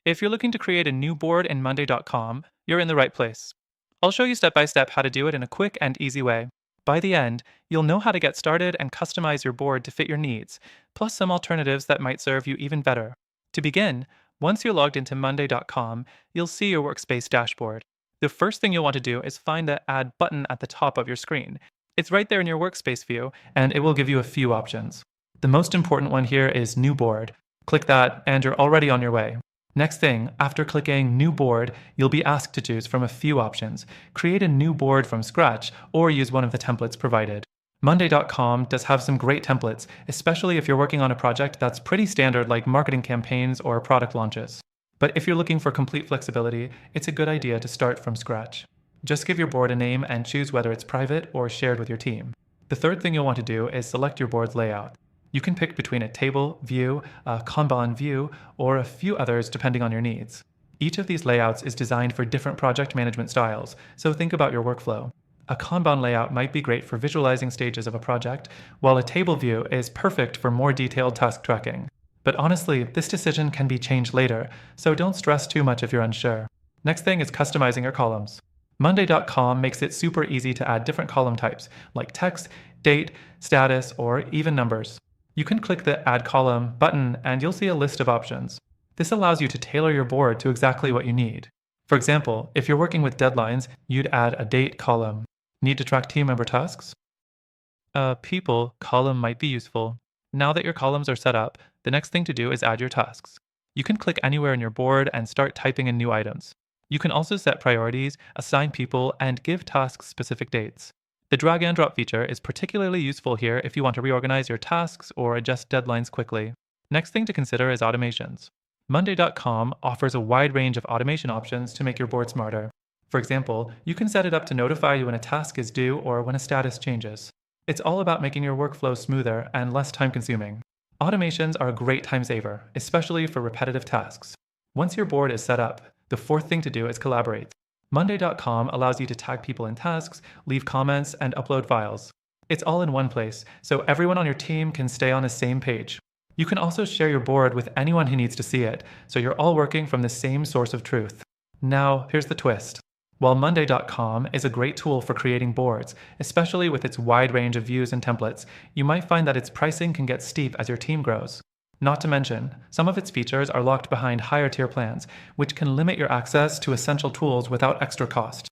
If you're looking to create a new board in Monday.com, you're in the right place. I'll show you step by step how to do it in a quick and easy way. By the end, you'll know how to get started and customize your board to fit your needs, plus some alternatives that might serve you even better. To begin, once you're logged into Monday.com, you'll see your workspace dashboard. The first thing you'll want to do is find the Add button at the top of your screen. It's right there in your workspace view, and it will give you a few options. The most important one here is New Board. Click that, and you're already on your way. Next thing, after clicking New Board, you'll be asked to choose from a few options. Create a new board from scratch, or use one of the templates provided. Monday.com does have some great templates, especially if you're working on a project that's pretty standard like marketing campaigns or product launches. But if you're looking for complete flexibility, it's a good idea to start from scratch. Just give your board a name and choose whether it's private or shared with your team. The third thing you'll want to do is select your board's layout. You can pick between a table, view, a Kanban view, or a few others depending on your needs. Each of these layouts is designed for different project management styles, so think about your workflow. A Kanban layout might be great for visualizing stages of a project, while a table view is perfect for more detailed task tracking. But honestly, this decision can be changed later, so don't stress too much if you're unsure. Next thing is customizing your columns. Monday.com makes it super easy to add different column types, like text, date, status, or even numbers. You can click the Add Column button and you'll see a list of options. This allows you to tailor your board to exactly what you need. For example, if you're working with deadlines, you'd add a date column. Need to track team member tasks? A people column might be useful. Now that your columns are set up, the next thing to do is add your tasks. You can click anywhere in your board and start typing in new items. You can also set priorities, assign people, and give tasks specific dates. The drag and drop feature is particularly useful here if you want to reorganize your tasks or adjust deadlines quickly. Next thing to consider is automations. Monday.com offers a wide range of automation options to make your board smarter. For example, you can set it up to notify you when a task is due or when a status changes. It's all about making your workflow smoother and less time-consuming. Automations are a great time saver, especially for repetitive tasks. Once your board is set up, the fourth thing to do is collaborate. Monday.com allows you to tag people in tasks, leave comments, and upload files. It's all in one place, so everyone on your team can stay on the same page. You can also share your board with anyone who needs to see it, so you're all working from the same source of truth. Now, here's the twist. While Monday.com is a great tool for creating boards, especially with its wide range of views and templates, you might find that its pricing can get steep as your team grows. Not to mention, some of its features are locked behind higher tier plans, which can limit your access to essential tools without extra cost.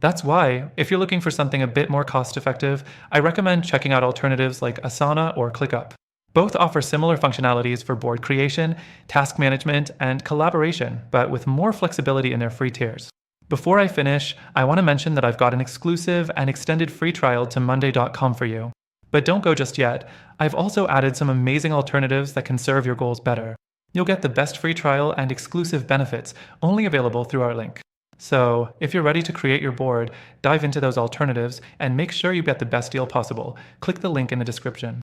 That's why, if you're looking for something a bit more cost-effective, I recommend checking out alternatives like Asana or ClickUp. Both offer similar functionalities for board creation, task management, and collaboration, but with more flexibility in their free tiers. Before I finish, I want to mention that I've got an exclusive and extended free trial to Monday.com for you. But don't go just yet. I've also added some amazing alternatives that can serve your goals better. You'll get the best free trial and exclusive benefits, only available through our link. So, if you're ready to create your board, dive into those alternatives and make sure you get the best deal possible. Click the link in the description.